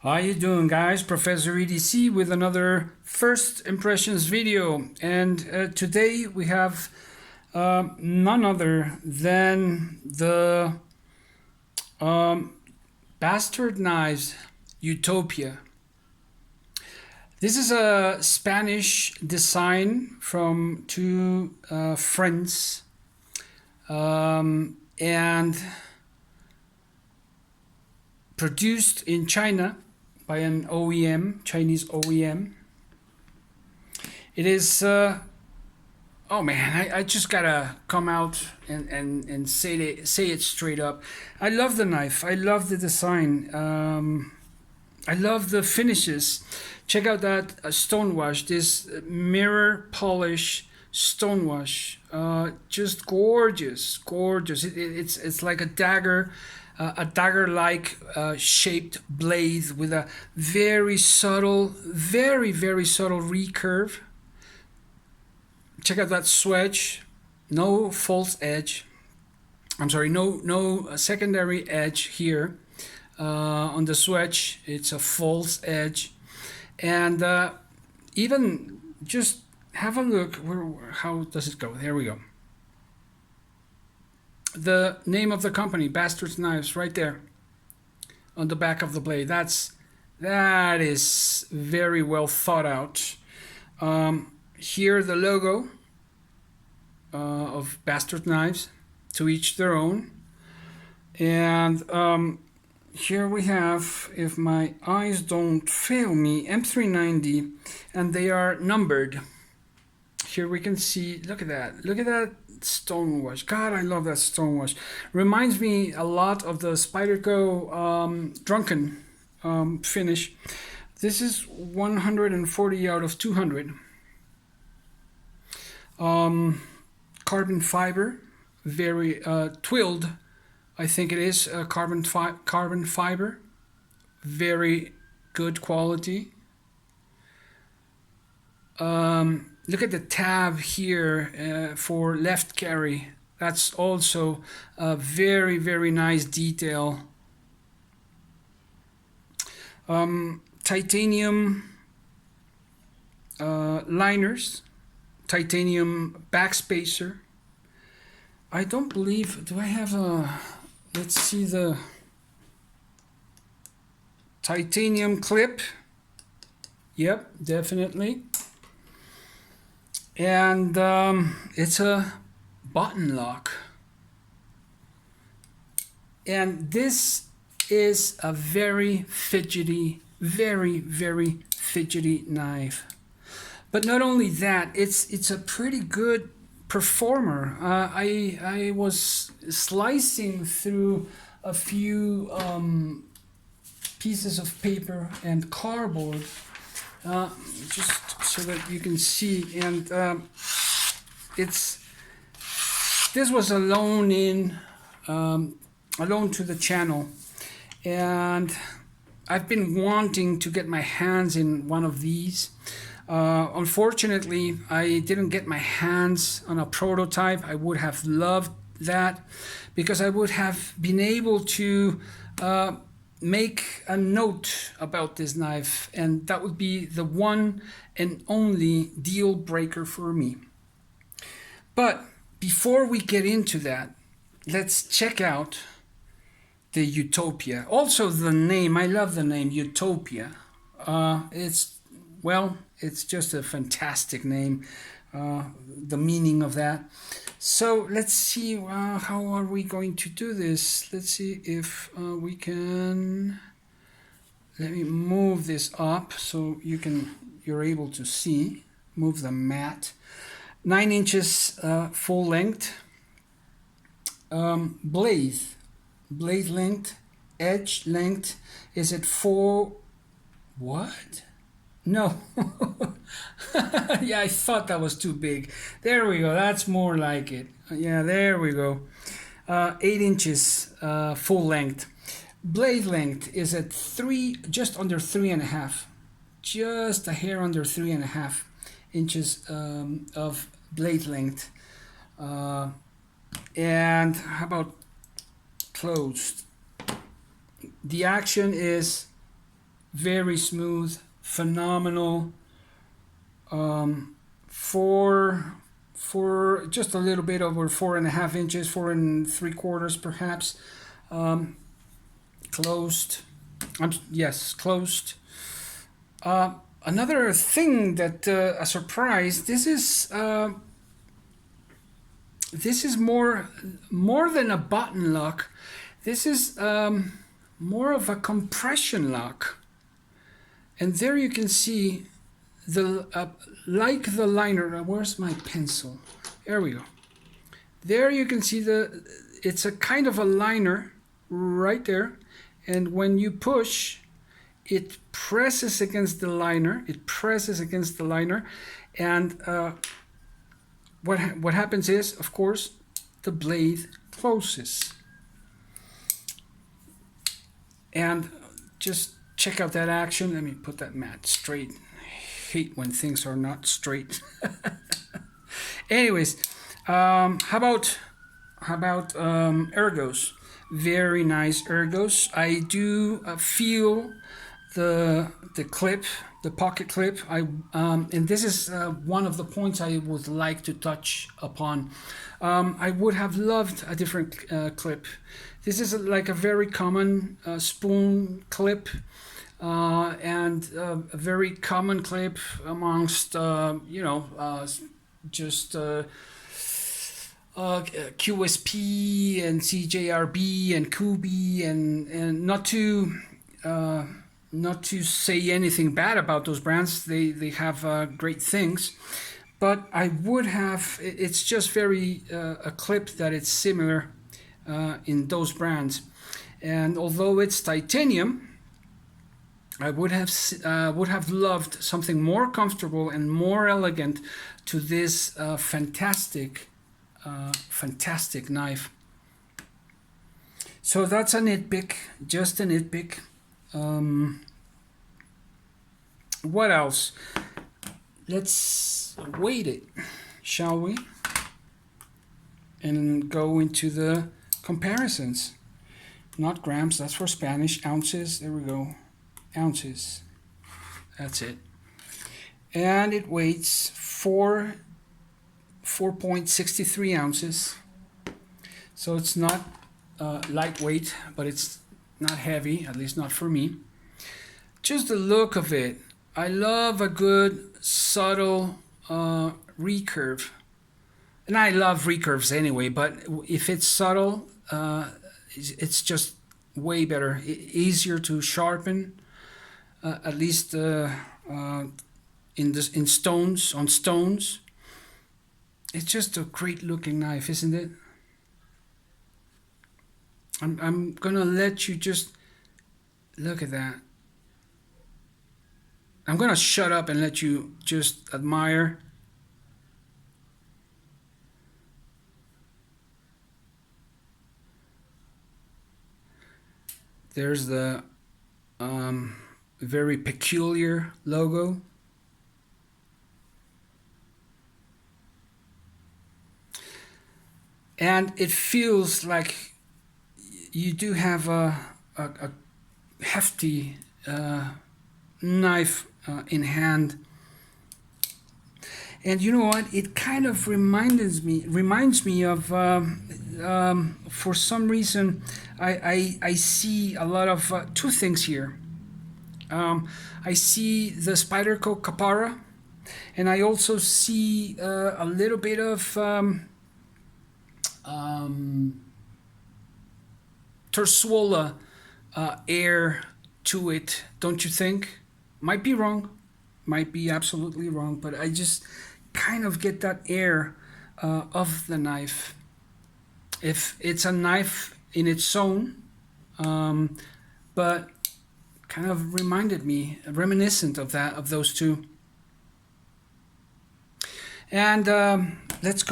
How you doing, guys? Professor EDC with another first impressions video, and today we have none other than the Bastard Knives Utopia. This is a Spanish design from two friends, and produced in China by an OEM, Chinese OEM. It is, oh man, I just gotta come out and say it straight up. I love the knife. I love the design. I love the finishes. Check out that stonewash, this mirror polish stonewash. Just gorgeous, gorgeous. It's like a dagger-like shaped blade with a very subtle, very subtle recurve. Check out that swedge. No false edge. I'm sorry, no secondary edge here. On the swedge, it's a false edge. And even just have a look. How does it go? There we go. The name of the company, Bastard Knives, right there on the back of the blade. That is very well thought out. Here the logo of Bastard Knives, to each their own. And here we have, if my eyes don't fail me, M390, and they are numbered. Here we can see, look at that stonewash. God, I love that stonewash. Reminds me a lot of the Spyderco Drunken finish. This is 140 out of 200. Carbon fiber, very twilled, I think it is carbon fiber, very good quality. Look at the tab here for left carry. That's also a very nice detail. Titanium liners, titanium backspacer. I don't believe, do I have a, let's see, the titanium clip. Yep, definitely. And it's a button lock. And this is a very fidgety, very fidgety knife. But not only that, it's a pretty good performer. I was slicing through a few pieces of paper and cardboard, just so that you can see, and this was a loan to the channel, and I've been wanting to get my hands in one of these. Unfortunately, I didn't get my hands on a prototype. I would have loved that, because I would have been able to make a note about this knife, and that would be the one and only deal breaker for me. But before we get into that, let's check out the Utopia. Also the name, I love the name Utopia. It's just a fantastic name, the meaning of that. So let's see, how are we going to do this? Let's see if we can, let me move this up so you're able to see, move the mat. 9 inches full length, blade length, edge length is at 4, what? No. Yeah, I thought that was too big. There we go. That's more like it. Yeah, there we go. 8 inches full length. Blade length is at just under 3.5. Just a hair under 3.5 inches of blade length. And how about closed? The action is very smooth, phenomenal. For just a little bit over 4.5 inches, 4 3/4 perhaps. Closed. Yes, closed. Another thing that a surprise. This is more than a button lock. This is more of a compression lock. And there you can see the like the liner. Where's my pencil? There we go. There you can see it's a kind of a liner right there, and when you push, it presses against the liner. It presses against the liner, and what happens is, of course, the blade closes. And just check out that action. Let me put that mat straight. I hate when things are not straight. Anyways, how about ergos? Very nice ergos. I do feel the clip, the pocket clip. And this is one of the points I would like to touch upon. I would have loved a different clip. This is like a very common spoon clip, and a very common clip amongst just QSP and CJRB and Kubi, and not to say anything bad about those brands. They have great things, but I would have. It's just very a clip that it's similar in those brands, and although it's titanium, I would have loved something more comfortable and more elegant to this fantastic knife. So that's a nitpick, just a nitpick. What else? Let's weight it, shall we? And go into the comparisons. Not grams, that's for Spanish. Ounces, there we go. Ounces. That's it. And it weighs 4.63 ounces. So it's not lightweight, but it's not heavy, at least not for me. Just the look of it. I love a good, subtle recurve. And I love recurves anyway, but if it's subtle, it's just way better. Easier to sharpen, at least in stones, on stones. It's just a great looking knife, isn't it? I'm gonna let you just look at that. I'm gonna shut up and let you just admire. There's the very peculiar logo. And it feels like you do have a hefty knife in hand. And you know what? It kind of reminds me of, for some reason, I see a lot of two things here. I see the Spyderco Capara, and I also see a little bit of Tersuola air to it, don't you think? Might be wrong, might be absolutely wrong, but I just kind of get that air of the knife. If it's a knife in its own, but kind of reminded me, reminiscent of those two. And let's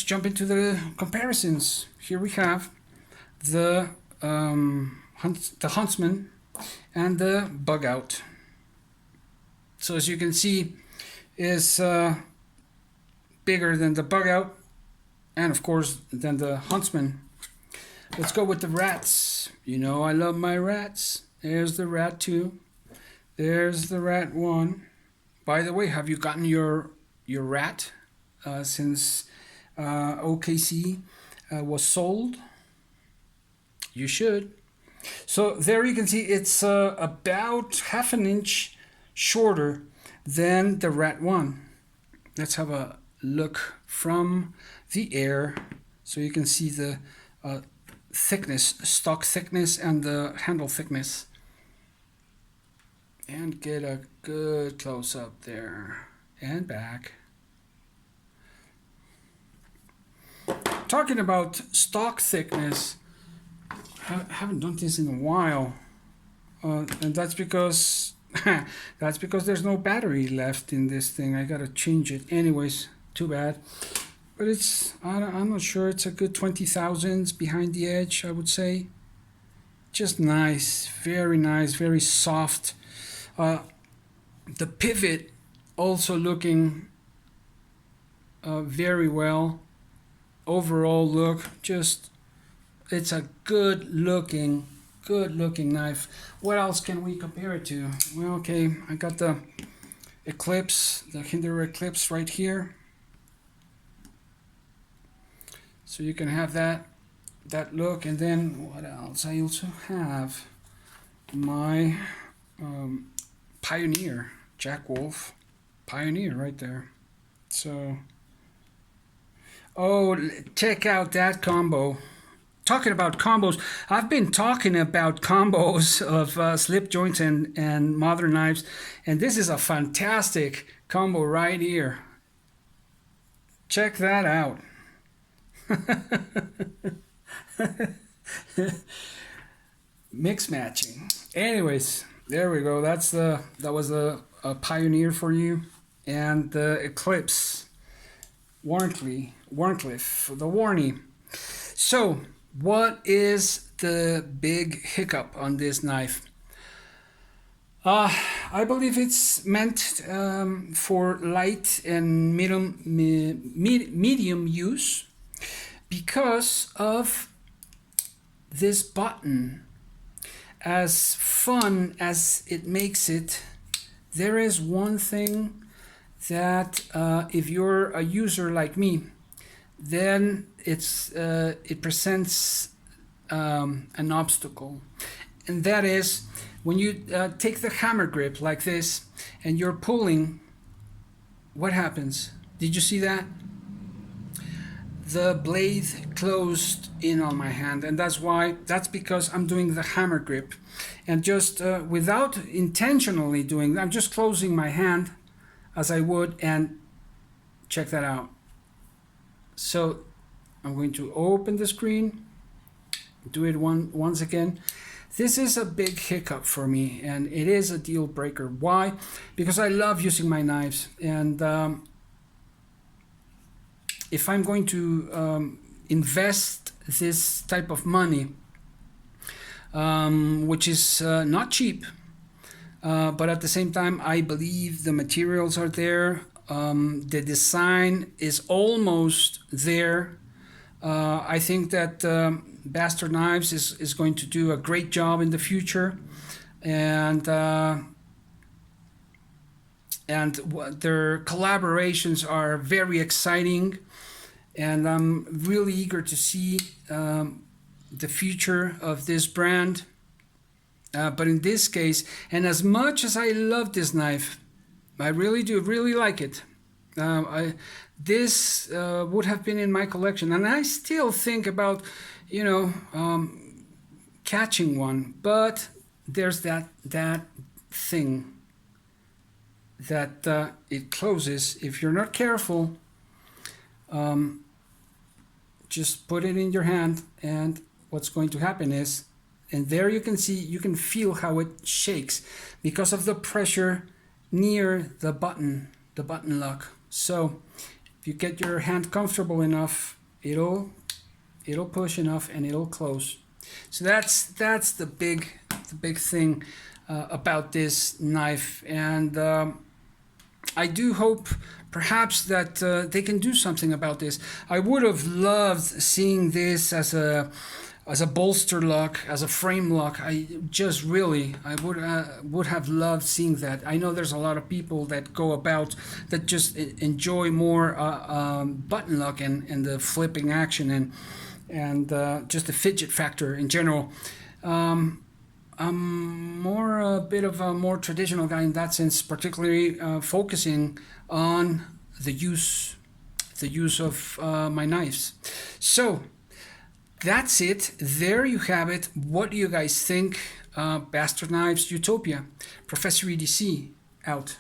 jump into the comparisons. Here we have the Huntsman and the Bug Out. So as you can see, is bigger than the Bug Out, and of course than the Huntsman. Let's go with the rats. You know I love my rats. There's the Rat 2. There's the rat one. By the way, have you gotten your rat since OKC was sold? You should. So there you can see it's about half an inch shorter than the rat one. Let's have a look from the air so you can see the thickness, stock thickness, and the handle thickness. And get a good close up there and back. Talking about stock thickness, I haven't done this in a while, and that's because there's no battery left in this thing. I gotta change it. Anyways, too bad. But I'm not sure. It's a good 20,000s behind the edge, I would say. Just nice, very soft. The pivot also looking very well. Overall look, just it's a good looking knife. What else can we compare it to? Well, okay, I got the Eclipse, the Hinder Eclipse right here. So you can have that look, and then what else? I also have my Pioneer, Jack Wolf Pioneer right there. So, oh, check out that combo. Talking about combos, I've been talking about combos of slip joints and modern knives, and this is a fantastic combo right here. Check that out. Mix matching. Anyways, there we go. That was a Pioneer for you, and the Eclipse, Warncliffe, the Warney. So, what is the big hiccup on this knife? I believe it's meant for light and medium use because of this button. As fun as it makes it, there is one thing that if you're a user like me, then it presents an obstacle, and that is when you take the hammer grip like this and you're pulling. What happens? Did you see that? The blade closed in on my hand, and that's because I'm doing the hammer grip, and just without intentionally doing, I'm just closing my hand as I would, and check that out. So I'm going to open the screen, do it once again. This is a big hiccup for me, and it is a deal breaker. Why? Because I love using my knives, and if I'm going to invest this type of money, which is not cheap, but at the same time, I believe the materials are there. The design is almost there. I think that Bastard Knives is going to do a great job in the future, and their collaborations are very exciting, and I'm really eager to see the future of this brand. But in this case, and as much as I love this knife, I really do really like it. This would have been in my collection, and I still think about, catching one. But there's that thing that it closes if you're not careful. Just put it in your hand, and what's going to happen is, and there you can feel how it shakes because of the pressure near the button lock. So if you get your hand comfortable enough, it'll push enough and it'll close. So that's the big thing about this knife, and I do hope perhaps that they can do something about this. I would have loved seeing this as a as a bolster lock, as a frame lock. I just really, I would have loved seeing that. I know there's a lot of people that go about that just enjoy more button lock and the flipping action and just the fidget factor in general. I'm more a bit of a more traditional guy in that sense, particularly focusing on the use of my knives. So that's it. There you have it. What do you guys think? Bastard Knives Utopia. Professor EDC out.